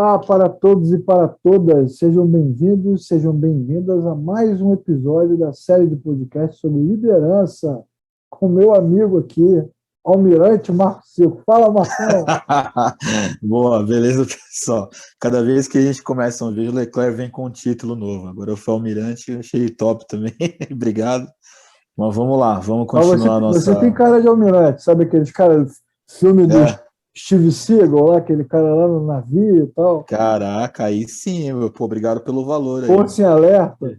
Olá para todos e para todas, sejam bem-vindos, sejam bem-vindas a mais um episódio da série de podcast sobre liderança, com meu amigo aqui, Almirante Marco Seco. Fala, Marcão! Boa, beleza, pessoal. Cada vez que a gente começa um vídeo, o Leclerc vem com um título novo. Agora eu fui Almirante, eu achei top também. Obrigado. Mas vamos lá, vamos Mas continuar a você tem nossa. cara de Almirante, sabe aqueles caras, filme do É, Steve Seagal, lá, aquele cara lá no navio e tal, caraca, aí sim, meu. Pô, obrigado pelo valor aí, meu. Força em Alerta.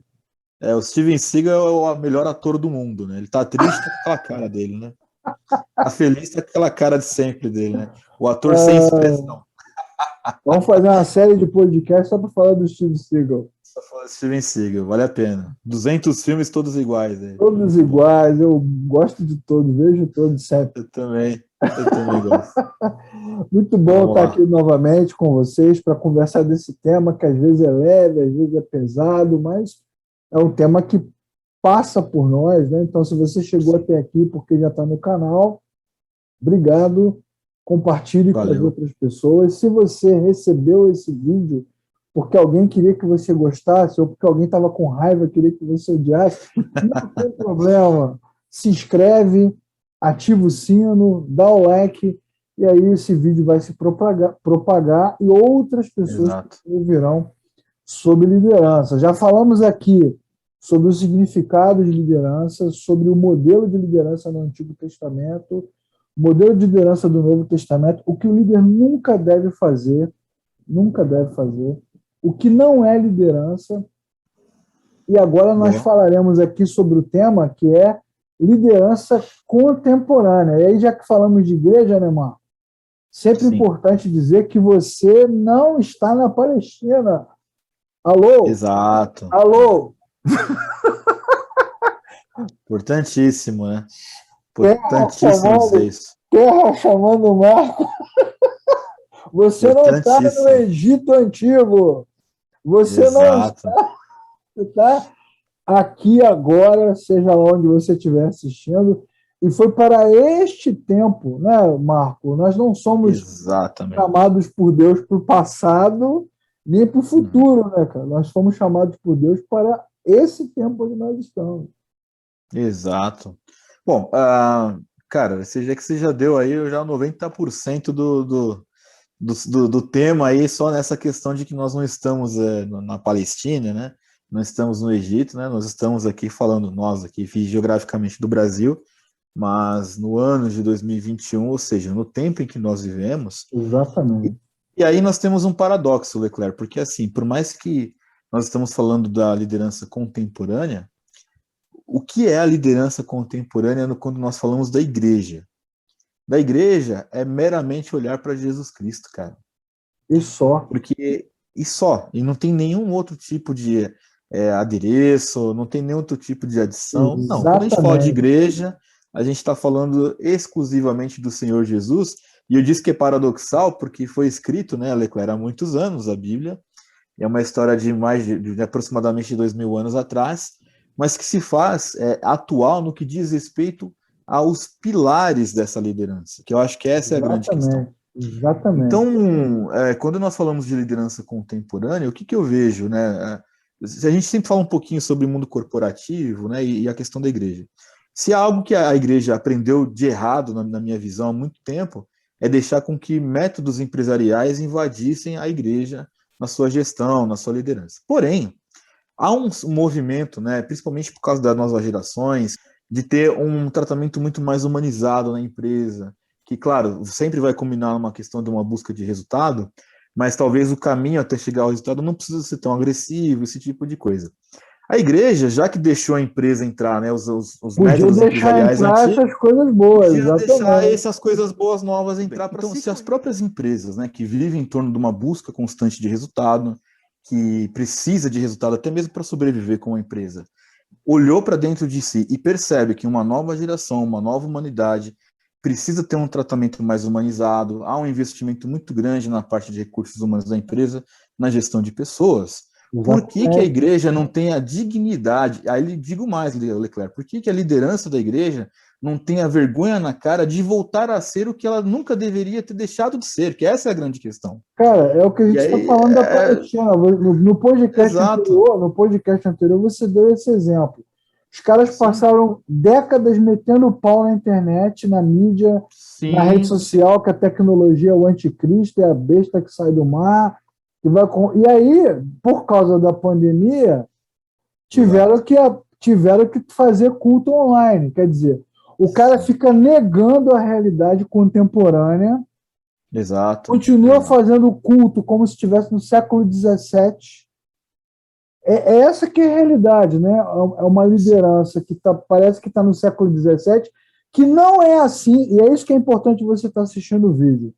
O Steven Seagal é o melhor ator do mundo, né? Ele tá triste, tá com aquela cara dele, né? Tá feliz, tá com aquela cara de sempre dele, né? O ator sem expressão. Vamos fazer uma série de podcast só para falar do Steve Seagal. Só fala Steven Seagal, vale a pena. 200 filmes todos iguais, né? Todos Muito bom. iguais, eu gosto de todos, vejo todos sempre. Eu também gosto. Muito Então, bom vamos estar aqui lá. novamente com vocês para conversar desse tema que às vezes é leve, às vezes é pesado, mas é um tema que passa por nós, né? Então, se você chegou Sim, até aqui porque já está no canal, obrigado, compartilhe com as valeu. outras pessoas. Se você recebeu esse vídeo porque alguém queria que você gostasse ou porque alguém estava com raiva e queria que você odiasse, não tem problema. Se inscreve, ativa o sino, dá o like e aí esse vídeo vai se propagar e outras pessoas Exato. ouvirão sobre liderança. Já falamos aqui sobre o significado de liderança, sobre o modelo de liderança no Antigo Testamento, o modelo de liderança do Novo Testamento, o que o líder nunca deve fazer, o que não é liderança. E agora nós Boa. falaremos aqui sobre o tema que é liderança contemporânea. E aí, já que falamos de igreja, né, Marco? Sempre Sim, importante dizer que você não está na Palestina. Alô? exato. Alô? Importantíssimo, né? Terra Importantíssimo dizer chamando, isso. terra chamando o Marco. Você não está no Importantíssimo. Egito Antigo. Você não Exato. está aqui agora, seja lá onde você estiver assistindo. E foi para este tempo, né, Marco? Nós não somos Exatamente. chamados por Deus para o passado, nem para o Uhum. futuro, né, cara? Nós fomos chamados por Deus para esse tempo onde nós estamos. Exato. Bom, cara, você já deu aí já 90% do tema aí, só nessa questão de que nós não estamos na Palestina, né? Não estamos no Egito, né? Nós estamos aqui falando, nós aqui, geograficamente do Brasil, mas no ano de 2021, ou seja, no tempo em que nós vivemos. E, Exatamente. e aí nós temos um paradoxo, Leclerc, porque assim, por mais que nós estamos falando da liderança contemporânea, o que é a liderança contemporânea quando nós falamos da igreja? Da igreja é meramente olhar para Jesus Cristo, cara. E só. E não tem nenhum outro tipo de adereço, não tem nenhum outro tipo de adição. Não, quando a gente fala de Exatamente. igreja, a gente está falando exclusivamente do Senhor Jesus, e eu disse que é paradoxal, porque foi escrito, né, Leclerc, há muitos anos, a Bíblia, é uma história de de aproximadamente 2.000 anos atrás, mas que se faz atual no que diz respeito aos pilares dessa liderança, que eu acho que essa é a grande questão. Exatamente. Exatamente. Então, quando nós falamos de liderança contemporânea, o que, que eu vejo, né? A gente sempre fala um pouquinho sobre o mundo corporativo, né, e a questão da igreja. Se há algo que a igreja aprendeu de errado, na minha visão, há muito tempo, é deixar com que métodos empresariais invadissem a igreja na sua gestão, na sua liderança. Porém, há um movimento, né, principalmente por causa das novas gerações, de ter um tratamento muito mais humanizado na empresa, que, claro, sempre vai combinar uma questão de uma busca de resultado, mas talvez o caminho até chegar ao resultado não precisa ser tão agressivo, esse tipo de coisa. A igreja, já que deixou a empresa entrar, né, os Podia métodos deixar empresariais entrar antigos, essas coisas boas, podia deixar exatamente. essas coisas boas novas entrar para se as próprias empresas, né, que vivem em torno de uma busca constante de resultado, que precisa de resultado até mesmo para sobreviver com a empresa, olhou para dentro de si e percebe que uma nova geração, uma nova humanidade precisa ter um tratamento mais humanizado, há um investimento muito grande na parte de recursos humanos da empresa, na gestão de pessoas. Por que a Exatamente. igreja não tem a dignidade? Aí digo mais, Leclerc, por que a liderança da igreja não tenha vergonha na cara de voltar a ser o que ela nunca deveria ter deixado de ser, que essa é a grande questão. Cara, é o que a E gente está aí, falando da Palestina. exato, No podcast anterior, você deu esse exemplo. Os caras sim, passaram décadas metendo pau na internet, na mídia, na rede sim, social, que a tecnologia é o anticristo, é a besta que sai do mar. E aí, por causa da pandemia, tiveram exato, que, tiveram que fazer culto online. Quer dizer, o cara sim, fica negando a realidade contemporânea, exato, continua exato, fazendo culto como se estivesse no século XVII. É essa que é a realidade, né? É uma sim, liderança que parece que está no século XVII, que não é assim, e é isso que é importante você estar assistindo o vídeo.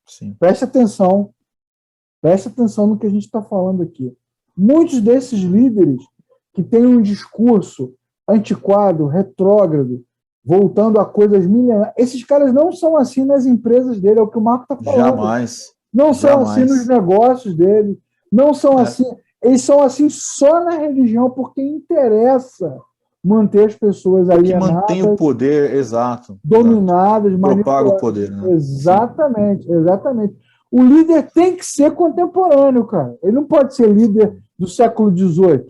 sim, Preste atenção, preste atenção no que a gente está falando aqui. Muitos desses líderes que têm um discurso antiquado, retrógrado, voltando a coisas milenares, esses caras não são assim nas empresas dele, é o que o Marco está falando. jamais, Não são assim nos jamais, negócios dele, não são é, assim. Eles são assim só na religião, porque interessa manter as pessoas porque mantém o alienadas, poder, exato, exato, dominadas, propaga o manipuladas. poder, né? Sim, Exatamente, exatamente. O líder tem que ser contemporâneo, cara. Ele não pode ser líder sim, do século XVIII.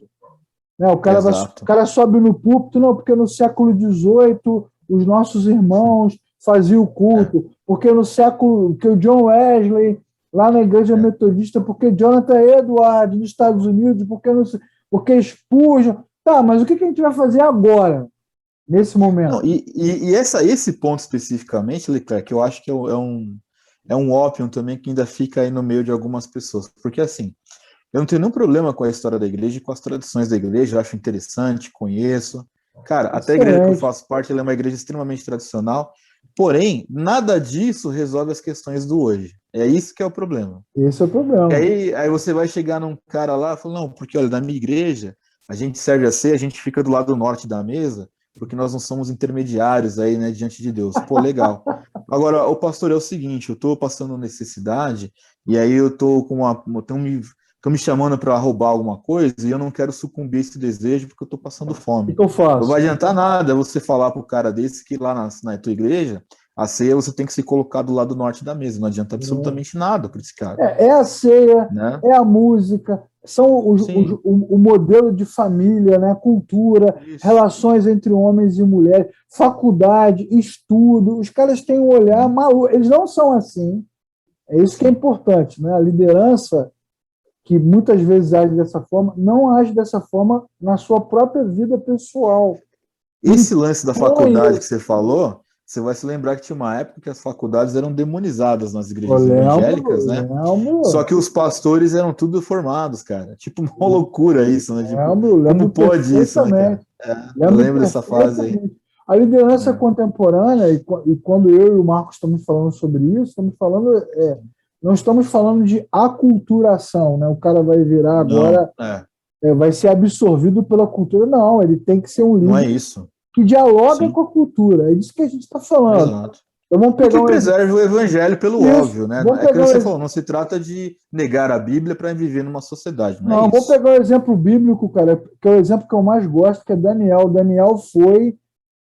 Né? O exato, cara sobe no púlpito, não, porque no século XVIII os nossos irmãos faziam o é, culto, porque no século que o John Wesley, lá na igreja é. metodista, porque Jonathan Edwards nos Estados Unidos, porque Spurgeon. Tá, mas o que a gente vai fazer agora, nesse Não, momento? esse ponto especificamente, Leclerc, eu acho que é um ópio também que ainda fica aí no meio de algumas pessoas. Porque assim, eu não tenho nenhum problema com a história da igreja e com as tradições da igreja, eu acho interessante, conheço. Cara, até a igreja que eu Excelente. faço parte, ela é uma igreja extremamente tradicional, porém, nada disso resolve as questões do hoje. É isso que é o problema. Esse é o E problema. aí você vai chegar num cara lá e falar, não, porque olha, na minha igreja, a gente serve a ceia, a gente fica do lado norte da mesa, porque nós não somos intermediários aí, né, diante de Deus. Pô, legal. Agora, o pastor, é o seguinte, eu tô passando necessidade, e aí eu tô com uma. Estão me chamando para roubar alguma coisa e eu não quero sucumbir a esse desejo porque eu tô passando O fome. que eu Não vai faço? adiantar nada você falar pro cara desse que lá na tua igreja, a ceia você tem que se colocar do lado norte da mesa. Não adianta absolutamente nada para esse cara, É a ceia, né? é a música, são Sim, o modelo de família, né? Cultura, isso. relações entre homens e mulheres, faculdade, estudo. Os caras têm um olhar Sim, maluco. Eles não são assim. É isso que é sim. importante, né? A liderança, que muitas vezes age dessa forma, não age dessa forma na sua própria vida pessoal. Esse lance da Impõe faculdade que isso. você falou, você vai se lembrar que tinha uma época que as faculdades eram demonizadas nas Eu igrejas evangélicas, lembro, né? Só lembro, que os pastores eram tudo formados, cara. Tipo, uma loucura isso, né? Tipo, como lembro pode isso, né, perfeitamente. cara? É, eu Lembro lembro dessa fase aí. perfeitamente. A liderança É, contemporânea, e quando eu e o Marcos estamos falando sobre isso, não estamos falando de aculturação, né? O cara vai virar não, agora, vai ser absorvido pela cultura. Não, ele tem que ser um não é líder isso. que dialoga com Sim, a cultura. É disso que a gente está falando. exato. Então vamos E pegar que um exemplo. preserve o evangelho pelo Isso, óbvio, né? vamos É que pegar um você exemplo. falou, não se trata de negar a Bíblia para viver numa sociedade, não é Não, vamos isso. pegar um exemplo bíblico, cara, que é o exemplo que eu mais gosto, que é Daniel. Daniel foi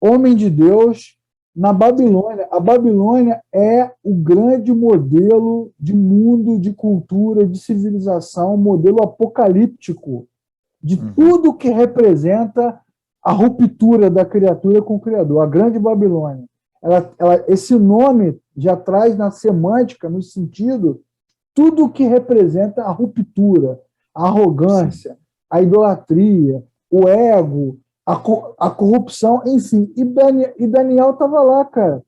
homem de Deus na Sim. Babilônia. A Babilônia é o grande modelo de mundo, de cultura, de civilização, um modelo apocalíptico de Uhum. tudo que representa a ruptura da criatura com o Criador, a grande Babilônia. Esse nome já traz na semântica, no sentido, tudo que representa a ruptura, a Sim. arrogância, a idolatria, o ego, a corrupção, enfim. E Daniel estava lá, cara.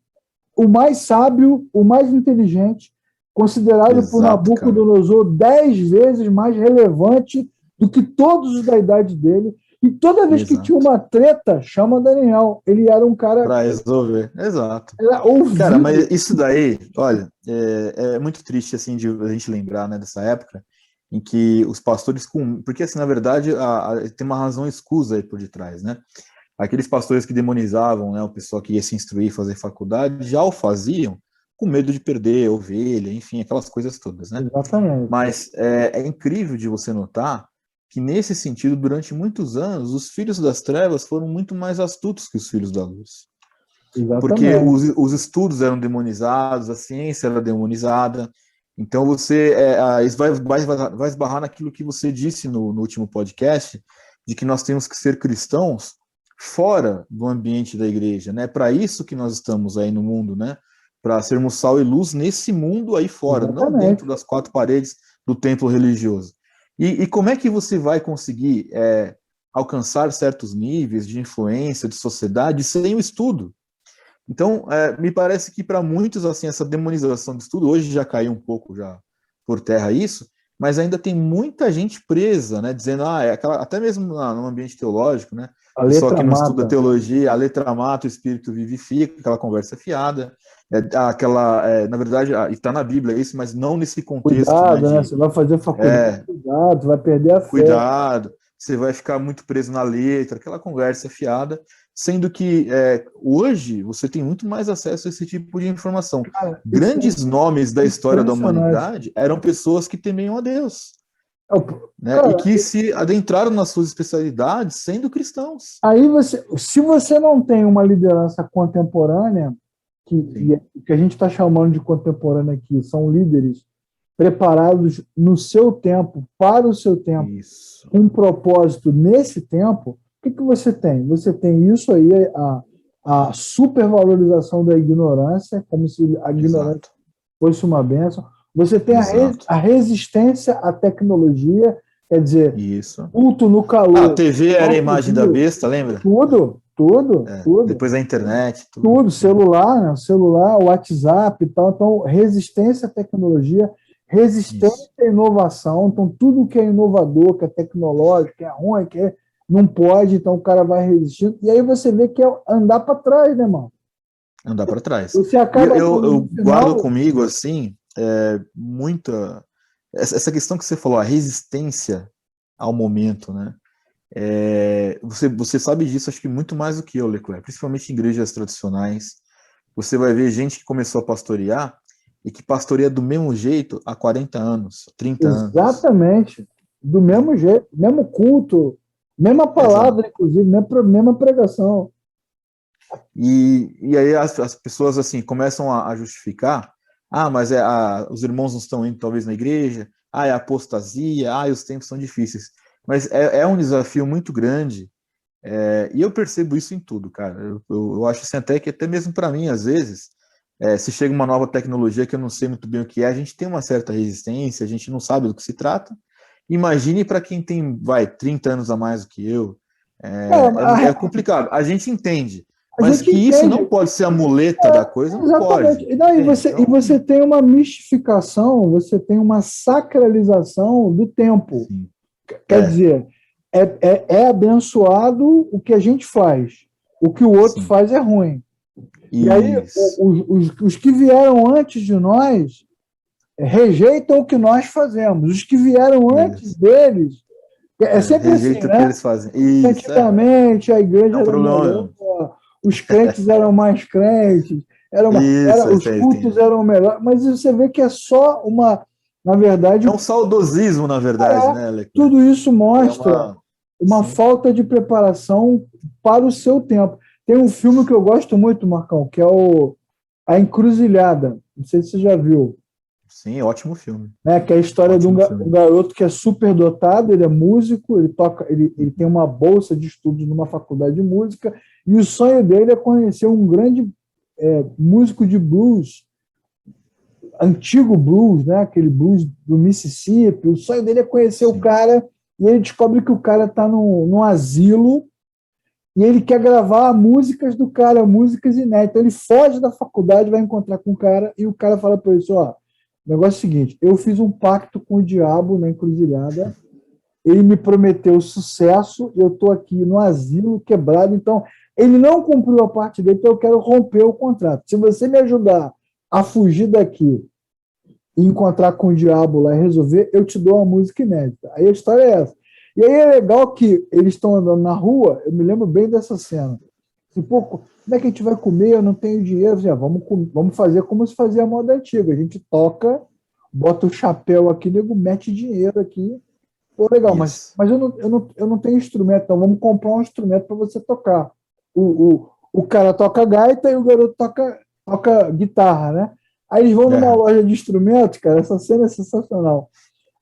O mais sábio, o mais inteligente, considerado por Exato, cara. Nabucodonosor 10 vezes mais relevante do que todos os da idade dele. E toda vez que tinha Exato. uma treta, chama Daniel. Ele era um cara, Para resolver. Exato. era Cara, mas ouvido. isso daí, olha, é muito triste assim de a gente lembrar, né, dessa época em que os pastores porque assim, na verdade, tem uma razão escusa aí por detrás, né? Aqueles pastores que demonizavam, né, o pessoal que ia se instruir, fazer faculdade, já o faziam com medo de perder a ovelha, enfim, aquelas coisas todas, né? Exatamente. Mas é incrível de você notar que nesse sentido, durante muitos anos, os filhos das trevas foram muito mais astutos que os filhos da luz. Porque Exatamente. os estudos eram demonizados, a ciência era demonizada. Então você isso vai esbarrar naquilo que você disse no último podcast, de que nós temos que ser cristãos fora do ambiente da igreja, né? Para isso que nós estamos aí no mundo, né? Para sermos sal e luz nesse mundo aí fora, não Exatamente. dentro das quatro paredes do templo religioso. E como é que você vai conseguir alcançar certos níveis de influência, de sociedade, sem o estudo? Então, me parece que para muitos, assim, essa demonização do estudo, hoje já caiu um pouco já por terra isso, mas ainda tem muita gente presa, né, dizendo, até mesmo no ambiente teológico, né, A pessoal letra que não estuda mata. teologia, a letra mata, o espírito vivifica, aquela conversa fiada, na verdade, está na Bíblia isso, mas não nesse contexto, né, Cuidado, né? de Você vai fazer faculdade, é, cuidado, vai perder a fé. cuidado, você vai ficar muito preso na letra, aquela conversa fiada, sendo que hoje você tem muito mais acesso a esse tipo de informação. Cara, isso Grandes nomes da é história da impressionante. humanidade eram pessoas que temiam a Deus, né? E Cara, que se adentraram nas suas especialidades sendo cristãos. aí se você não tem uma liderança contemporânea, Sim, que a gente está chamando de contemporânea aqui, são líderes preparados no seu tempo, para o seu tempo, isso, com um propósito nesse tempo, o que você tem? Você tem isso aí, a supervalorização da ignorância, como se a ignorância exato, fosse uma benção. Você tem exato, a resistência à tecnologia, quer dizer, isso. culto no A calor, TV era a alto imagem da rio, besta, lembra? tudo, tudo, tudo. Depois a internet, tudo. Tudo, celular, né? Celular, WhatsApp e tal. Então, resistência à tecnologia, resistência Isso. à inovação. Então, tudo que é inovador, que é tecnológico, que é ruim, não pode, então o cara vai resistindo. E aí você vê que é andar para trás, né, mano? Andar para trás. Você E acaba eu no guardo final. comigo, assim, muita. Essa questão que você falou, a resistência ao momento, né? Você sabe disso, acho que muito mais do que eu, Leclerc, principalmente em igrejas tradicionais. Você vai ver gente que começou a pastorear e que pastoreia do mesmo jeito há 40 anos, 30 anos. Exatamente, do mesmo jeito, mesmo culto, mesma Exato. palavra, inclusive, mesma pregação. E aí as pessoas assim começam a justificar, mas os irmãos não estão indo talvez na igreja, é apostasia, os tempos são difíceis. Mas é um desafio muito grande, e eu percebo isso em tudo, cara. Eu acho assim até que até mesmo para mim, às vezes, se chega uma nova tecnologia que eu não sei muito bem o que é, a gente tem uma certa resistência, a gente não sabe do que se trata. Imagine para quem tem, 30 anos a mais do que eu, é complicado. A gente entende, A mas gente que isso não entende. pode ser a muleta da coisa, não Exatamente. pode. E, não, Entende? e Então, você tem uma mistificação, você tem uma sacralização do tempo. sim, Quer dizer, é abençoado o que a gente faz. O que o outro sim. faz é ruim. E aí, Isso. os que vieram antes de nós rejeitam o que nós fazemos. Os que vieram antes Isso. deles. É sempre assim, Rejeita o que né? eles fazem. Isso, Antigamente a é igreja um era melhor, problema. os crentes eram mais crentes, Isso, os cultos tem. eram melhores, mas você vê que é só na verdade, É um saudosismo, na verdade, né, Leclerc? tudo isso É mostra uma. uma Sim, falta de preparação para o seu tempo. Tem um filme que eu gosto muito, Marcão, que é A Encruzilhada. Não sei se você já viu, sim, ótimo filme. né? Que é a história de Ótimo um filme. garoto que é super dotado, ele é músico, ele tem uma bolsa de estudos numa faculdade de música, e o sonho dele é conhecer um grande músico de blues, antigo blues, né? Aquele blues do Mississippi. O sonho dele é conhecer o Sim. cara, e ele descobre que o cara está num asilo e ele quer gravar músicas do cara, músicas inéditas. Então ele foge da faculdade, vai encontrar com o cara, e o cara fala para ele: ó, o negócio é o seguinte, eu fiz um pacto com o diabo na encruzilhada, ele me prometeu sucesso, eu estou aqui no asilo, quebrado, então ele não cumpriu a parte dele, então eu quero romper o contrato. Se você me ajudar a fugir daqui e encontrar com o diabo lá e resolver, eu te dou uma música inédita. Aí a história é essa. E aí é legal que eles estão andando na rua, eu me lembro bem dessa cena. Assim, pô, como é que a gente vai comer? Eu não tenho dinheiro. Assim, vamos fazer como se fazia a moda antiga. A gente toca, bota o chapéu aqui, nego mete dinheiro aqui. Pô, legal, Isso. mas eu não tenho instrumento, então vamos comprar um instrumento para você tocar. O, o cara toca gaita e o garoto toca guitarra, né? Aí eles vão numa loja de instrumentos, cara, essa cena é sensacional.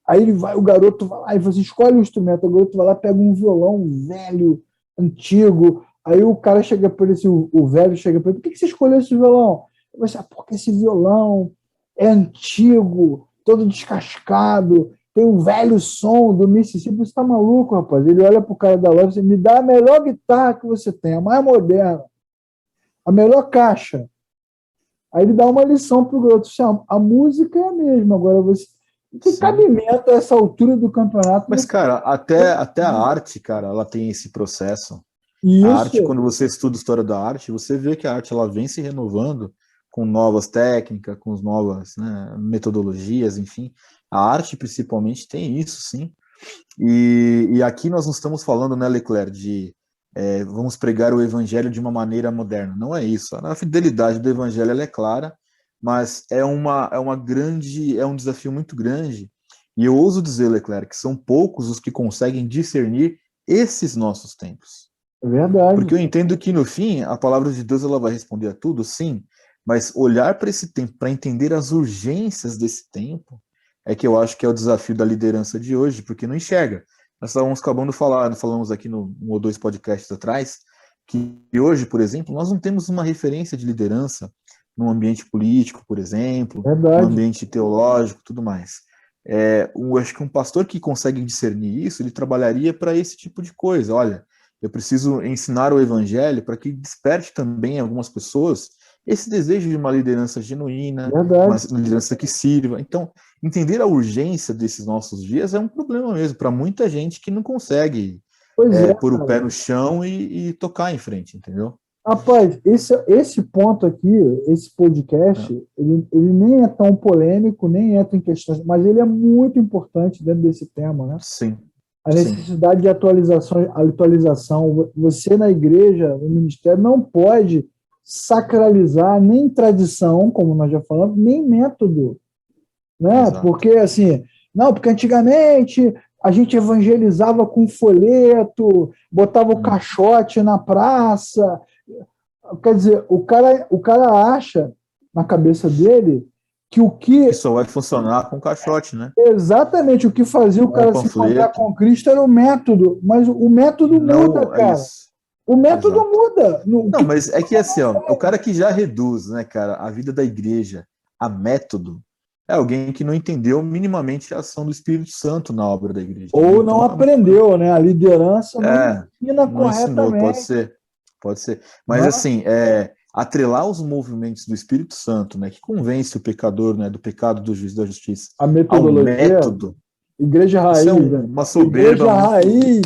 Aí o garoto vai lá, e você escolhe o instrumento, o garoto vai lá, pega um violão velho, antigo, aí o cara chega por esse, o velho chega por ele, por que você escolheu esse violão? Eu falei assim, porque esse violão é antigo, todo descascado, tem um velho som do Mississippi, você tá maluco, rapaz? Ele olha pro cara da loja e diz, me dá a melhor guitarra que você tem, a mais moderna, a melhor caixa. Aí ele dá uma lição pro garoto, assim, a música é a mesma, agora você que Sim. cabimento a essa altura do campeonato. Mas, cara, até a arte, cara, ela tem esse processo. A arte, Isso, quando você estuda a história da arte, você vê que a arte ela vem se renovando com novas técnicas, com novas, né, metodologias, enfim. A arte, principalmente, tem isso, sim. E aqui nós não estamos falando, né, Leclerc, de vamos pregar o evangelho de uma maneira moderna. Não é isso. A fidelidade do evangelho ela é clara, mas é um desafio muito grande. E eu ouso dizer, Leclerc, que são poucos os que conseguem discernir esses nossos tempos. é verdade. Porque eu entendo que no fim a palavra de Deus ela vai responder a tudo, sim, mas olhar para esse tempo, para entender as urgências desse tempo, é que eu acho que é o desafio da liderança de hoje, porque não enxerga. Nós estávamos acabando de falar, falamos aqui no um ou dois podcasts atrás, que hoje, por exemplo, nós não temos uma referência de liderança no ambiente político, por exemplo, no Verdade. ambiente teológico, tudo mais. Eu acho que um pastor que consegue discernir isso, ele trabalharia para esse tipo de coisa. Olha, eu preciso ensinar o evangelho para que desperte também em algumas pessoas esse desejo de uma liderança genuína, uma Verdade. liderança que sirva. Então, entender a urgência desses nossos dias é um problema mesmo para muita gente que não consegue Pois é, pôr o pé cara. no chão e tocar em frente, entendeu? Rapaz, esse ponto aqui, esse podcast, É, ele nem é tão polêmico, nem entra em questões, mas ele é muito importante dentro desse tema, né? sim, A sim, necessidade de atualização. Você na igreja, no ministério, não pode sacralizar nem tradição, como nós já falamos, nem método, né? exato. Porque assim, não, porque antigamente a gente evangelizava com folheto, botava o Hum. caixote na praça. Quer dizer, o cara acha na cabeça dele que o Que que só vai funcionar com caixote, né? exatamente o que fazia o Com o cara se encontrar panfleto. com Cristo era o método, mas o método muda, Não é cara. isso. O método Exato. muda. O Não, que mas é que assim, ó, o cara que já reduz, né, cara, a vida da igreja a método é alguém que não entendeu minimamente a ação do Espírito Santo na obra da igreja, né? ou não Então, aprendeu, né? A liderança não ensina não ensinou, corretamente. pode ser. Mas Né? assim, atrelar os movimentos do Espírito Santo, né, que convence o pecador, né, do pecado, do juízo, da justiça, A ao metodologia, método, igreja isso é raiz, né? uma soberba Igreja muito. raiz.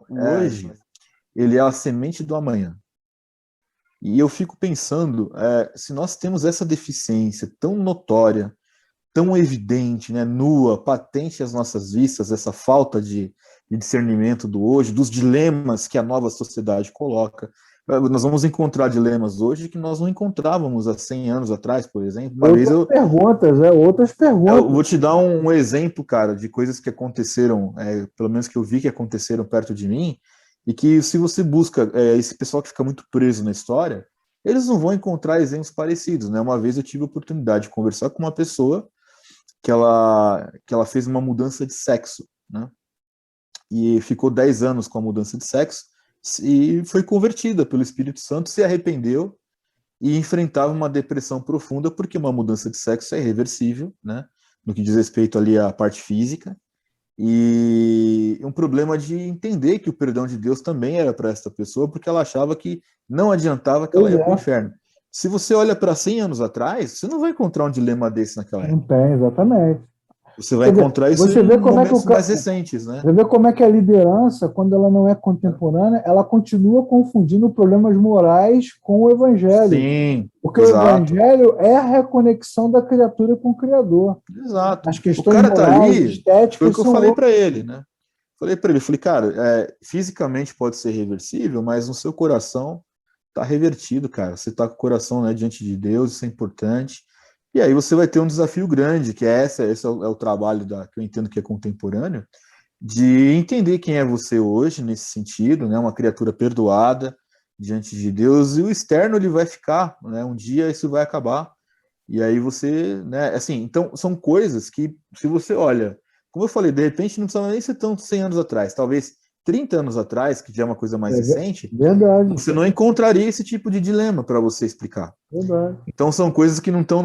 O hoje, ele é a semente do amanhã. E eu fico pensando, se nós temos essa deficiência tão notória, tão evidente, né, nua, patente às nossas vistas, essa falta de discernimento do hoje, dos dilemas que a nova sociedade coloca. Nós vamos encontrar dilemas hoje que nós não encontrávamos há 100 anos atrás, por exemplo. Uma vez Outras eu perguntas. vou te dar um exemplo, cara, de coisas que aconteceram, pelo menos que eu vi que aconteceram perto de mim, e que se você busca esse pessoal que fica muito preso na história, eles não vão encontrar exemplos parecidos, né? Uma vez eu tive a oportunidade de conversar com uma pessoa que ela fez uma mudança de sexo, né? E ficou 10 anos com a mudança de sexo e foi convertida pelo Espírito Santo, se arrependeu e enfrentava uma depressão profunda, porque uma mudança de sexo é irreversível, né? No que diz respeito ali à parte física, e um problema de entender que o perdão de Deus também era para essa pessoa, porque ela achava que não adiantava que ela Pois ia para o é, inferno. Se você olha para 100 anos atrás, você não vai encontrar um dilema desse naquela não época. tem, exatamente. Você vai Quer dizer, encontrar isso você em vê como é que momentos mais recentes, né? você vê como é que a liderança, quando ela não é contemporânea, ela continua confundindo problemas morais com o evangelho. Sim, Porque o exato, evangelho é a reconexão da criatura com o Criador. exato. As O questões cara tá morais, ali, foi o estéticas que eu são falei outras. para ele, né? Falei para ele, falei, cara, fisicamente pode ser reversível, mas no seu coração tá revertido, cara. Você tá com o coração, né, diante de Deus, isso é importante. E aí você vai ter um desafio grande, que esse é o trabalho que eu entendo que é contemporâneo, de entender quem é você hoje nesse sentido, né, uma criatura perdoada, diante de Deus, e o externo ele vai ficar, né? Um dia isso vai acabar, e aí você, né? Assim, então são coisas que, se você olha, como eu falei, de repente não precisava nem ser tão 100 anos atrás, talvez 30 anos atrás, que já é uma coisa mais recente, verdade, você não encontraria esse tipo de dilema para você explicar. verdade. Então são coisas que não estão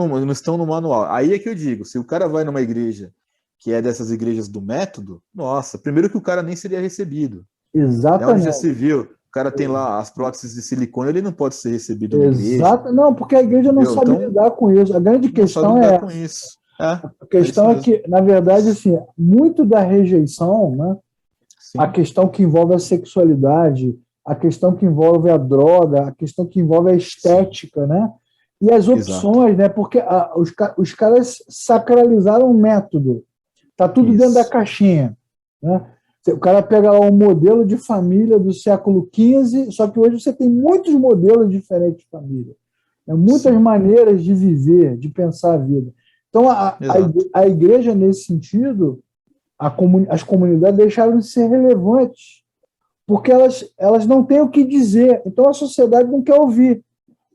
no manual. Aí é que eu digo, se o cara vai numa igreja que é dessas igrejas do método, nossa, primeiro que o cara nem seria recebido. Né? Onde já Exatamente. se viu, o cara tem lá as próteses de silicone, ele não pode ser recebido na igreja. Exato. Não, porque a igreja não Entendeu? sabe Então, lidar com isso. A grande não sabe questão lidar é com essa. isso. A É isso questão é mesmo. que, na verdade, assim, muito da rejeição, né, a Sim, questão que envolve a sexualidade, a questão que envolve a droga, a questão que envolve a sim, estética, né? E as exato. opções, né? Porque os caras sacralizaram o método. Tá tudo dentro da Isso. caixinha, né? O cara pega lá um modelo de família do século XV, só que hoje você tem muitos modelos diferentes de família, né? Muitas Sim, maneiras de viver, de pensar a vida. Então, exato. a igreja, nesse sentido, as comunidades deixaram de ser relevantes, porque elas não têm o que dizer. Então, a sociedade não quer ouvir.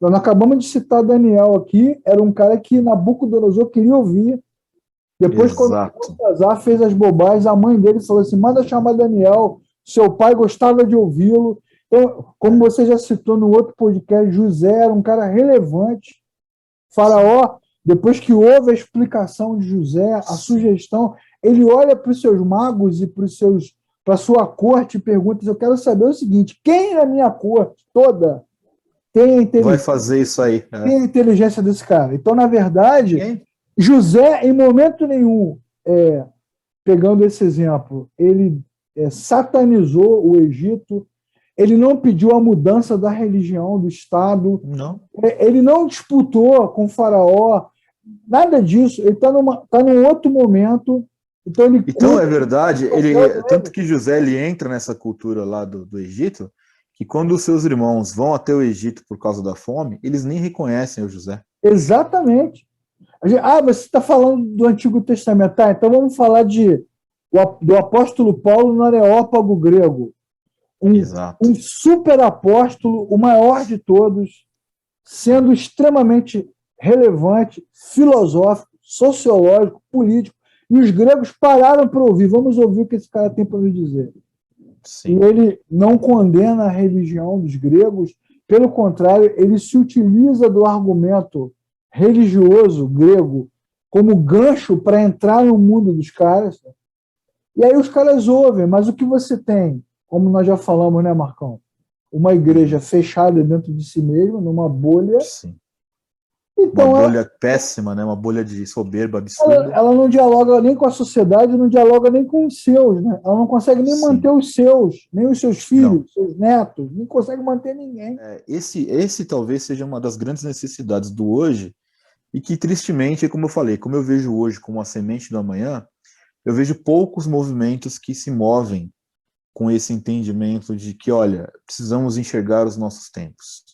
Nós acabamos de citar Daniel aqui, era um cara que Nabucodonosor queria ouvir. Depois, quando Exato. Belsazar fez as bobagens, a mãe dele falou assim: manda chamar Daniel, seu pai gostava de ouvi-lo. Então, como É. você já citou no outro podcast, José era um cara relevante. Faraó, depois que ouve a explicação de José, a Sim. sugestão, ele olha para os seus magos e para a sua corte e pergunta: eu quero saber o seguinte, quem na minha corte toda tem a Vai inteligência, fazer isso aí. tem É. a inteligência desse cara? Então, na verdade, Ninguém. José, em momento nenhum, pegando esse exemplo, ele satanizou o Egito, ele não pediu a mudança da religião do Estado, Não. ele não disputou com o Faraó, nada disso. Ele está num outro momento, então ele Então, cumpre é verdade, o papel tanto dele. que José ele entra nessa cultura lá do Egito, que quando os seus irmãos vão até o Egito por causa da fome, eles nem reconhecem o José. Exatamente. Você está falando do Antigo Testamento, tá? Então vamos falar do apóstolo Paulo no Areópago grego. Um Exato. super apóstolo, o maior de todos, sendo extremamente relevante, filosófico, sociológico, político, e os gregos pararam para ouvir. Vamos ouvir o que esse cara tem para nos dizer. E Sim. ele não condena a religião dos gregos, pelo contrário, ele se utiliza do argumento religioso grego como gancho para entrar no mundo dos caras. E aí os caras ouvem, mas o que você tem, como nós já falamos, né, Marcão? Uma igreja Uhum. fechada dentro de si mesma, numa bolha. Sim. Uma Então bolha péssima, né? Uma bolha de soberba ela, absurda. ela não dialoga nem com a sociedade, não dialoga nem com os seus, né? Ela não consegue nem manter Sim. os seus, nem os seus Não. filhos, seus netos, não consegue manter ninguém. Esse talvez seja uma das grandes necessidades do hoje, e que tristemente, como eu falei, como eu vejo hoje como a semente do amanhã, eu vejo poucos movimentos que se movem com esse entendimento de que, olha, precisamos enxergar os nossos tempos.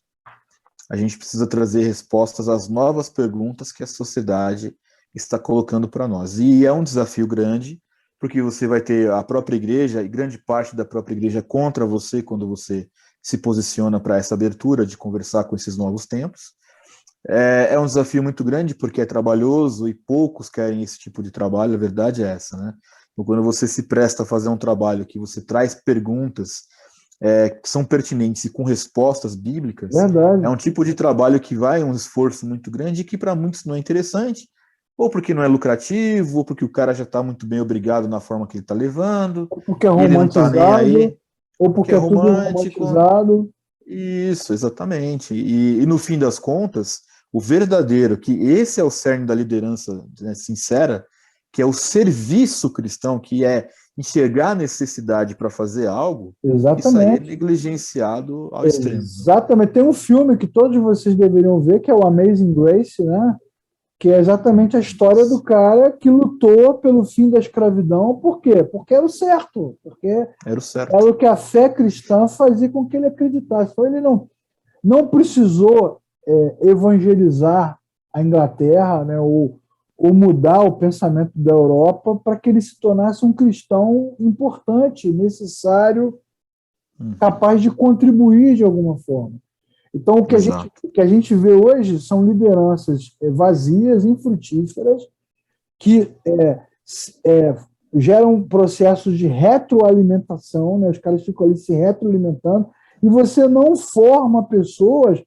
A gente precisa trazer respostas às novas perguntas que a sociedade está colocando para nós. E é um desafio grande, porque você vai ter a própria igreja, e grande parte da própria igreja contra você quando você se posiciona para essa abertura de conversar com esses novos tempos. É um desafio muito grande, porque é trabalhoso e poucos querem esse tipo de trabalho, a verdade é essa, né? Então, quando você se presta a fazer um trabalho que você traz perguntas que são pertinentes e com respostas bíblicas, é Verdade. um tipo de trabalho que vai um esforço muito grande e que para muitos não é interessante, ou porque não é lucrativo, ou porque o cara já está muito bem obrigado na forma que ele está levando, Ou porque é e ele não está nem romantizado, aí, ou porque porque é é tudo romântico. romantizado. Isso, exatamente. E no fim das contas, o verdadeiro, que esse é o cerne da liderança, né, sincera, que é o serviço cristão, que é enxergar a necessidade para fazer algo, isso aí é Exatamente. negligenciado ao extremo. Exatamente. Tem um filme que todos vocês deveriam ver, que é o Amazing Grace, né? Que é exatamente a história do cara que lutou pelo fim da escravidão. Por quê? Porque era o certo, porque Era o era certo. o que a fé cristã fazia com que ele acreditasse. Então, ele não precisou evangelizar a Inglaterra, né, ou mudar o pensamento da Europa para que ele se tornasse um cristão importante, necessário capaz de contribuir de alguma forma. Então, o que a gente vê hoje são lideranças vazias, infrutíferas, que geram processos de retroalimentação, né? Os caras ficam ali se retroalimentando, e você não forma pessoas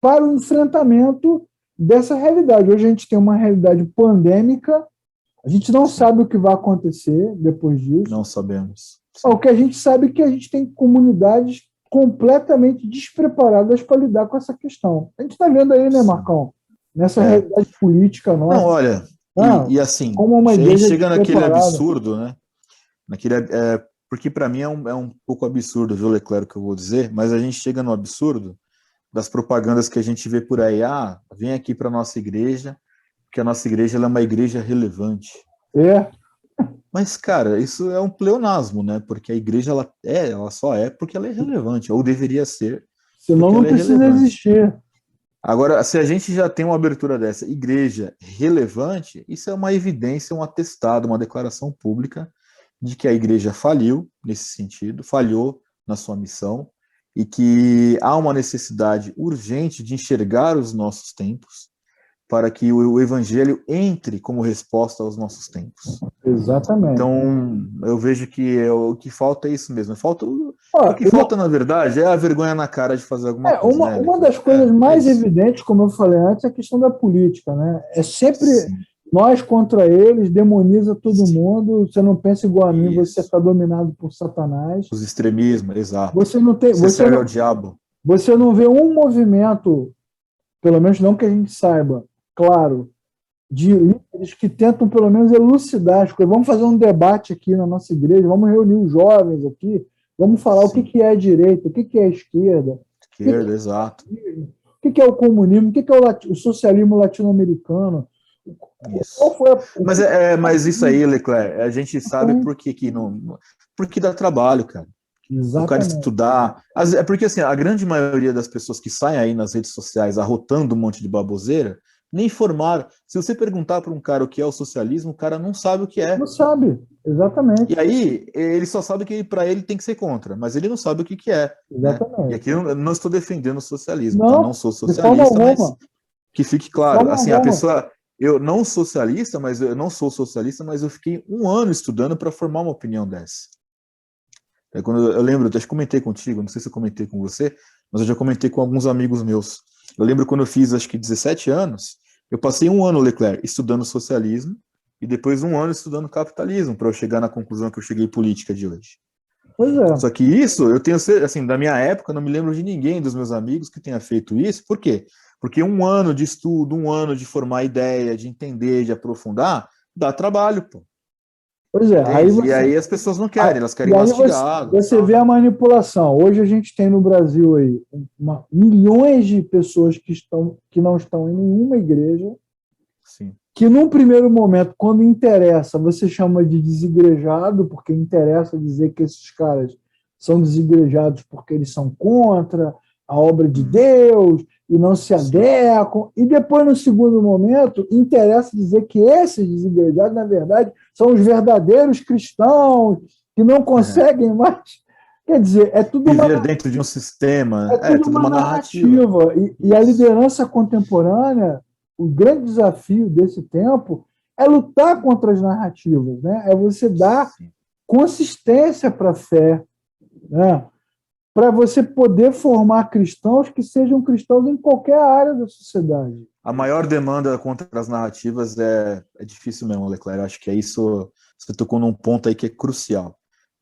para o enfrentamento dessa realidade. Hoje a gente tem uma realidade pandêmica, a gente não sabe o que vai acontecer depois disso. Não sabemos. O que a gente sabe é que a gente tem comunidades completamente despreparadas para lidar com essa questão. A gente está vendo aí, né, Marcão? Nessa realidade política nossa. Não, olha, e assim, como uma a gente igreja chega naquele absurdo, né? Porque para mim é um pouco absurdo, viu, Leclerc, que eu vou dizer, mas a gente chega no absurdo das propagandas que a gente vê por aí. Vem aqui para a nossa igreja, porque a nossa igreja ela é uma igreja relevante. Mas, cara, isso é um pleonasmo, né? Porque a igreja ela só é porque ela é relevante, ou deveria ser. Senão não precisa existir. Agora, se a gente já tem uma abertura dessa, igreja relevante, isso é uma evidência, um atestado, uma declaração pública de que a igreja faliu nesse sentido, falhou na sua missão, e que há uma necessidade urgente de enxergar os nossos tempos para que o evangelho entre como resposta aos nossos tempos. Exatamente. Então, eu vejo que o que falta é isso mesmo. O que falta, na verdade, é a vergonha na cara de fazer alguma coisa. Uma das coisas mais evidentes, como eu falei antes, é a questão da política, né? É sempre nós contra eles, demoniza todo mundo, você não pensa igual a mim, você está dominado por Satanás. Os extremismos, exato. Você serve ao diabo. Você não vê um movimento, pelo menos não que a gente saiba, claro, de líderes que tentam pelo menos elucidar as coisas. Vamos fazer um debate aqui na nossa igreja, vamos reunir os jovens aqui, vamos falar o que é a direita, o que é a esquerda. Exato. O que é o comunismo, o que é o socialismo latino-americano. Mas isso aí, Leclerc, a gente sabe por que não. Porque dá trabalho, cara. Exatamente. O cara estudar. É porque assim, a grande maioria das pessoas que saem aí nas redes sociais arrotando um monte de baboseira, nem formaram. Se você perguntar para um cara o que é o socialismo, o cara não sabe o que é. Não sabe, exatamente. E aí, ele só sabe que para ele tem que ser contra, mas ele não sabe o que é. Exatamente. Né? E aqui eu não estou defendendo o socialismo, não, tá? Não sou socialista, mas que fique claro. Assim, a pessoa. Eu não sou socialista, mas eu fiquei 1 ano estudando para formar uma opinião dessa. Quando eu lembro, eu até comentei contigo, não sei se eu comentei com você, mas eu já comentei com alguns amigos meus. Eu lembro quando eu fiz, acho que 17 anos, eu passei 1 ano, Leclerc, estudando socialismo e depois 1 ano estudando capitalismo para eu chegar na conclusão que eu cheguei política de hoje. Pois é. Só que isso, eu tenho, assim, da minha época, eu não me lembro de ninguém dos meus amigos que tenha feito isso. Por quê? Porque 1 ano de estudo, 1 ano de formar ideia, de entender, de aprofundar, dá trabalho, pô. Pois é. E aí as pessoas não querem, elas querem mastigado. Você vê a manipulação. Hoje a gente tem no Brasil aí milhões de pessoas que não estão em nenhuma igreja. Sim. Que num primeiro momento, quando interessa, você chama de desigrejado, porque interessa dizer que esses caras são desigrejados porque eles são contra a obra de Deus e não se adequam. E depois, no segundo momento, interessa dizer que esses desigrejados, na verdade, são os verdadeiros cristãos que não conseguem mais. Quer dizer, é tudo viver dentro de um sistema. É tudo uma narrativa. E a liderança contemporânea, o grande desafio desse tempo é lutar contra as narrativas, né? É você dar consistência para a fé, né? Para você poder formar cristãos que sejam cristãos em qualquer área da sociedade. A maior demanda contra as narrativas é difícil mesmo, Leclerc. Eu acho que é isso, você tocou num ponto aí que é crucial.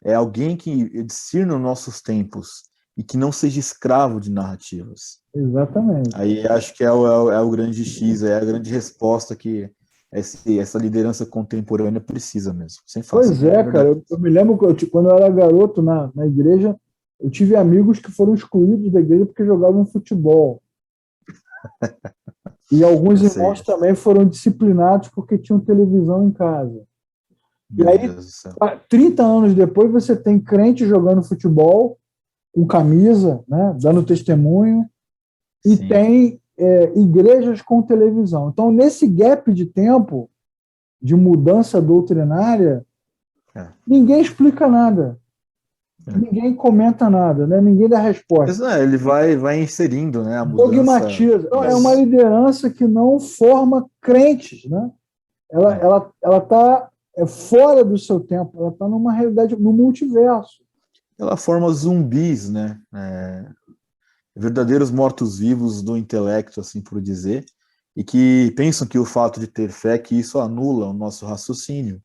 É alguém que discirna os nossos tempos e que não seja escravo de narrativas. Exatamente. Aí acho que é o grande X, é a grande resposta que essa liderança contemporânea precisa mesmo. Sem fácil, pois é, cara. Eu me lembro que quando eu era garoto na igreja, eu tive amigos que foram excluídos da igreja porque jogavam futebol. E alguns irmãos também foram disciplinados porque tinham televisão em casa. E aí, 30 anos depois, você tem crente jogando futebol com camisa, né, dando testemunho, e tem igrejas com televisão. Então, nesse gap de tempo, de mudança doutrinária, ninguém explica nada. ninguém comenta nada, né? Ninguém dá resposta. Mas, ele vai inserindo, né, a mudança. Dogmatiza. É uma liderança que não forma crentes, né? Ela está fora do seu tempo, ela está numa realidade, no multiverso. Ela forma zumbis, né? Verdadeiros mortos-vivos do intelecto, assim por dizer, e que pensam que o fato de ter fé, que isso anula o nosso raciocínio.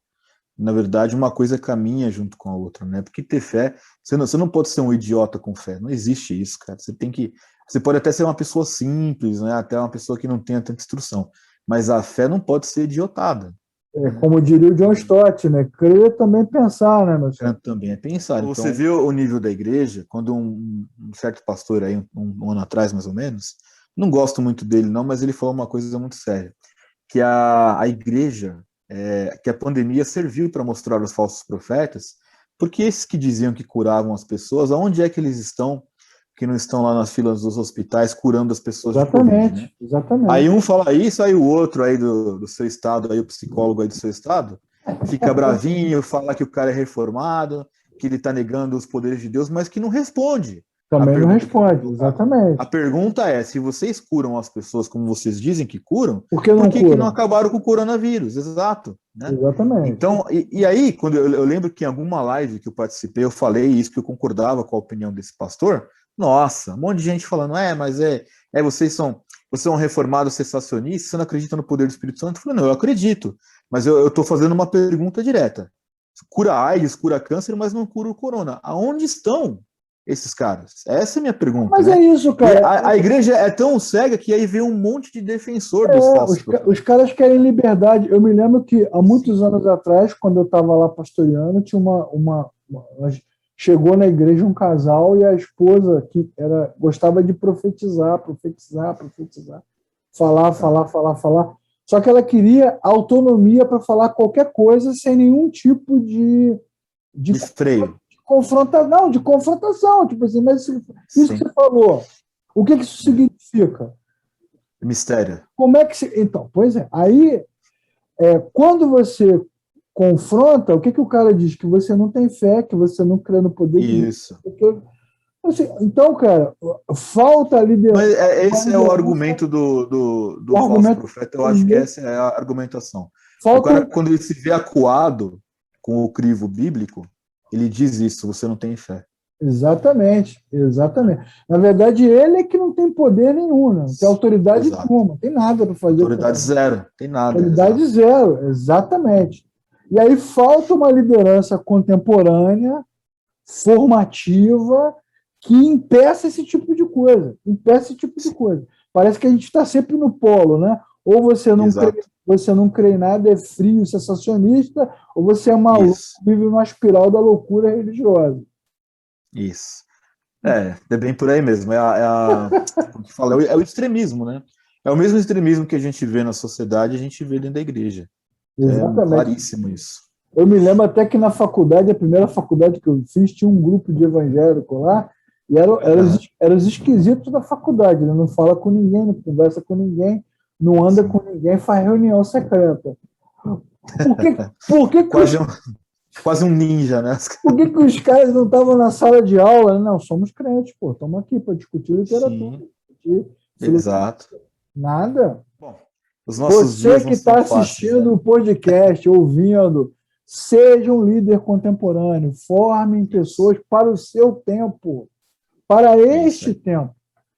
Na verdade, uma coisa caminha junto com a outra, né? Porque ter fé, você não pode ser um idiota com fé, não existe isso, cara. Você pode até ser uma pessoa simples, né? Até uma pessoa que não tenha tanta instrução, mas a fé não pode ser idiotada. Como diria o John Stott, né? Crer também é pensar, né, meu senhor? Também é pensar. Então, você vê o nível da igreja, quando um certo pastor aí, um ano atrás mais ou menos, não gosto muito dele não, mas ele falou uma coisa muito séria, que a igreja, que a pandemia serviu para mostrar os falsos profetas, porque esses que diziam que curavam as pessoas, aonde é que eles estão, que não estão lá nas filas dos hospitais curando as pessoas de Covid, né? Exatamente. Aí um fala isso, aí o outro aí do seu estado, aí o psicólogo aí do seu estado, fica bravinho, fala que o cara é reformado, que ele está negando os poderes de Deus, mas que não responde. Também não responde, exatamente. A pergunta é, se vocês curam as pessoas como vocês dizem que curam, por que não acabaram com o coronavírus? Exato. Né? Exatamente. Então, e aí, quando eu lembro que em alguma live que eu participei, eu falei isso, que eu concordava com a opinião desse pastor, nossa, um monte de gente falando, mas vocês são reformados cessacionistas, você não acredita no poder do Espírito Santo? Eu falei, não, eu acredito, mas eu estou fazendo uma pergunta direta. Cura AIDS, cura câncer, mas não cura o corona. Aonde estão esses caras? Essa é a minha pergunta. Mas é isso, cara. A igreja é tão cega que aí vem um monte de defensor dos falsos profetas. Os caras querem liberdade. Eu me lembro que há muitos anos atrás, quando eu estava lá pastoreando, tinha chegou na igreja um casal e a esposa que gostava de profetizar, falar. Só que ela queria autonomia para falar qualquer coisa sem nenhum tipo de freio. De confrontação. Tipo assim, mas isso que você falou, o que isso significa? Mistério. Como é que Então, pois é. Aí, quando você confronta, o que o cara diz? Que você não tem fé, que você não crê no poder de Deus. Isso. Assim, então, cara, falta liderança. Mas esse é o argumento do falso profeta. Eu acho que essa é a argumentação. O cara, quando ele se vê acuado com o crivo bíblico, ele diz isso, você não tem fé. Exatamente. Na verdade, ele é que não tem poder nenhum, não tem autoridade nenhuma, não tem nada para fazer. Autoridade zero, tem nada. Autoridade zero, exatamente. E aí falta uma liderança contemporânea, formativa, que impeça esse tipo de coisa. Parece que a gente está sempre no polo, né? Ou você não crê em nada, é frio, sensacionista, ou você é maluco, vive numa espiral da loucura religiosa. Isso. É bem por aí mesmo. Como que fala? É o extremismo, né? É o mesmo extremismo que a gente vê na sociedade, a gente vê dentro da igreja. Exatamente. É claríssimo isso. Eu me lembro até que na faculdade, a primeira faculdade que eu fiz, tinha um grupo de evangélico lá, e eram os esquisitos da faculdade, né? Não fala com ninguém, não conversa com ninguém, não anda com ninguém, faz reunião secreta. Por que quase um ninja, né? Por que os caras não estavam na sala de aula? Não, somos crentes, pô, estamos aqui para discutir literatura. Exato. Nada. Bom, os nossos Você que está assistindo o podcast, ouvindo, seja um líder contemporâneo, formem pessoas para o seu tempo, para este tempo,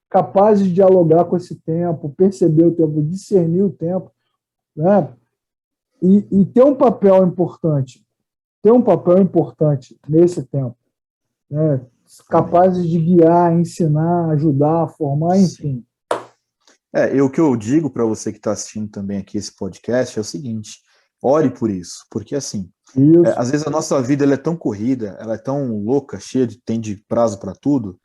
capazes de dialogar com esse tempo, perceber o tempo, discernir o tempo, né? E ter um papel importante. Nesse tempo, né? Capazes de guiar, ensinar, ajudar, formar, enfim. O que eu digo para você que está assistindo também aqui esse podcast é o seguinte: ore por isso, porque assim, às vezes a nossa vida ela é tão corrida, ela é tão louca, tem de prazo para tudo,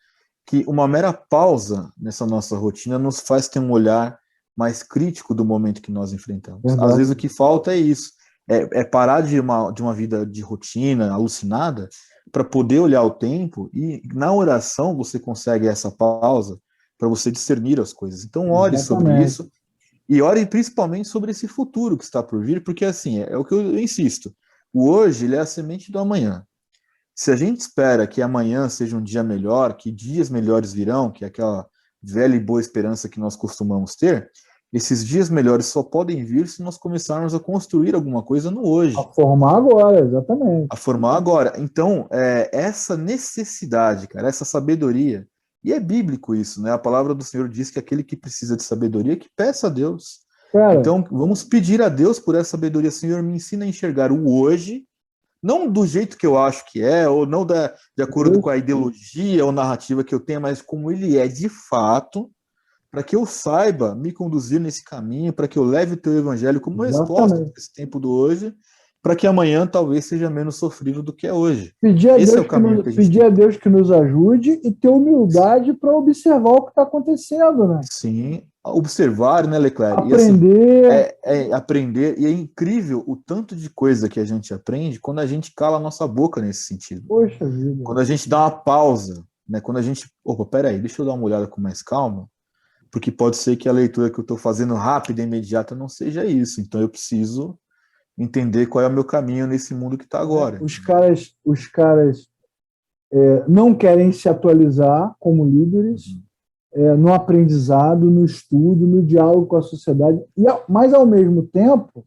que uma mera pausa nessa nossa rotina nos faz ter um olhar mais crítico do momento que nós enfrentamos. Verdade. Às vezes o que falta é isso, parar de uma vida de rotina alucinada para poder olhar o tempo, e na oração você consegue essa pausa para você discernir as coisas. Então ore sobre isso, e ore principalmente sobre esse futuro que está por vir, porque assim, é o que eu insisto, o hoje ele é a semente do amanhã. Se a gente espera que amanhã seja um dia melhor, que dias melhores virão, que é aquela velha e boa esperança que nós costumamos ter, esses dias melhores só podem vir se nós começarmos a construir alguma coisa no hoje. A formar agora, exatamente. A formar agora. Então, essa necessidade, cara, essa sabedoria, e é bíblico isso, né? A palavra do Senhor diz que aquele que precisa de sabedoria, que peça a Deus. Cara, então, vamos pedir a Deus por essa sabedoria. Senhor, me ensina a enxergar o hoje, não do jeito que eu acho que é, ou não de acordo com a ideologia ou narrativa que eu tenho, mas como ele é de fato, para que eu saiba me conduzir nesse caminho, para que eu leve o teu evangelho como resposta nesse tempo do hoje, para que amanhã talvez seja menos sofrível do que é hoje. Esse é o caminho que a gente pedir a Deus que nos ajude e ter humildade para observar o que está acontecendo, né? Sim, observar, né, Leclerc? Aprender. E assim, aprender, e é incrível o tanto de coisa que a gente aprende quando a gente cala a nossa boca nesse sentido. Poxa vida. Quando a gente dá uma pausa, né? Quando a gente, opa, peraí, deixa eu dar uma olhada com mais calma, porque pode ser que a leitura que eu estou fazendo rápida e imediata não seja isso, então eu preciso entender qual é o meu caminho nesse mundo que está agora. Os caras não querem se atualizar como líderes, no aprendizado, no estudo, no diálogo com a sociedade, mas, ao mesmo tempo,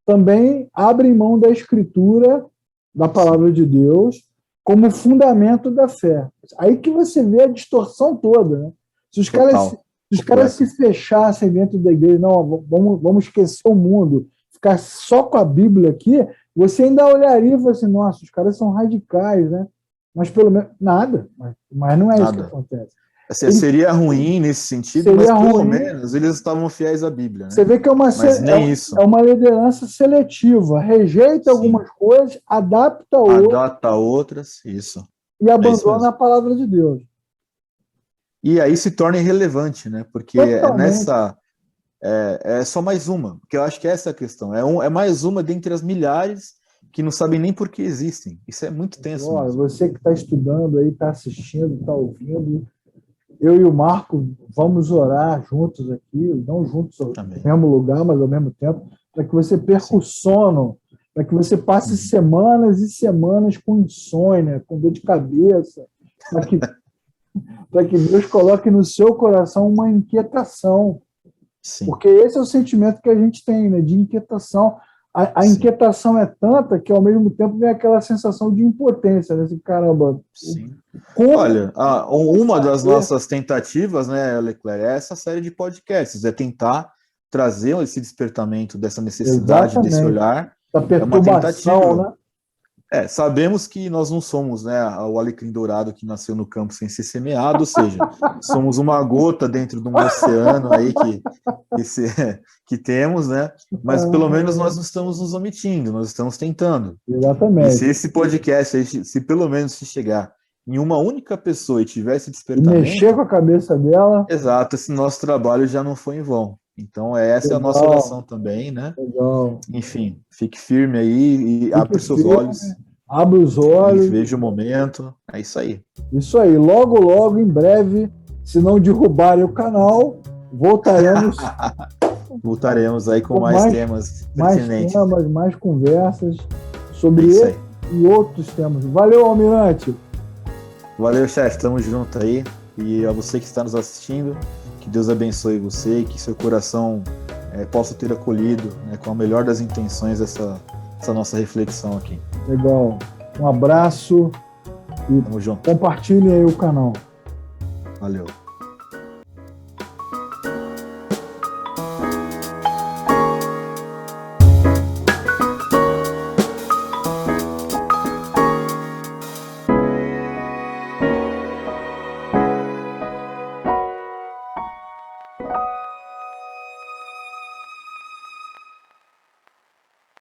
também abrem mão da Escritura, da Palavra de Deus, como fundamento da fé. Aí que você vê a distorção toda, né? Se os caras se fechassem dentro da igreja, não, vamos esquecer o mundo, ficar só com a Bíblia aqui, você ainda olharia e falaria assim, nossa, os caras são radicais, né? Mas pelo menos, nada, mas não é isso que acontece. Assim, seria ruim nesse sentido, mas pelo menos eles estavam fiéis à Bíblia. Né? Você vê que é uma liderança seletiva, rejeita algumas coisas, adapta outras, isso. E abandona a palavra de Deus. E aí se torna irrelevante, né? Porque é só mais uma, porque eu acho que essa é a questão. É mais uma dentre as milhares que não sabem nem por que existem. Isso é muito tenso. Olha, você que está estudando aí, está assistindo, está ouvindo, eu e o Marco vamos orar juntos aqui, não juntos no mesmo lugar, mas ao mesmo tempo, para que você perca o sono, para que você passe semanas e semanas com insônia, com dor de cabeça, para que Deus coloque no seu coração uma inquietação. Sim. Porque esse é o sentimento que a gente tem, né, de inquietação. A inquietação é tanta que, ao mesmo tempo, vem aquela sensação de impotência, né? Assim, caramba. Sim. Olha, uma das nossas tentativas, né, Leclerc, é essa série de podcasts, é tentar trazer esse despertamento dessa necessidade, desse olhar. Da perturbação, né? Sabemos que nós não somos, né, o alecrim dourado que nasceu no campo sem ser semeado, ou seja, somos uma gota dentro de um oceano aí que temos, né? Mas pelo menos nós não estamos nos omitindo, nós estamos tentando. Exatamente. E se esse podcast, se pelo menos se chegar em uma única pessoa e tiver esse despertamento... Mexer com a cabeça dela... Exato, esse nosso trabalho já não foi em vão. Então, essa é a nossa oração também, né? Legal. Enfim, fique firme aí e abra os seus olhos. Abre os olhos. Veja o momento. É isso aí. Isso aí. Logo, logo, em breve, se não derrubarem o canal, voltaremos. Voltaremos aí com mais temas pertinentes. Mais temas, mais conversas sobre ele e outros temas. Valeu, Almirante. Valeu, chefe. Tamo junto aí. E a você que está nos assistindo, que Deus abençoe você e que seu coração possa ter acolhido, né, com a melhor das intenções essa nossa reflexão aqui. Legal. Um abraço e tamo junto. Compartilhem aí o canal. Valeu.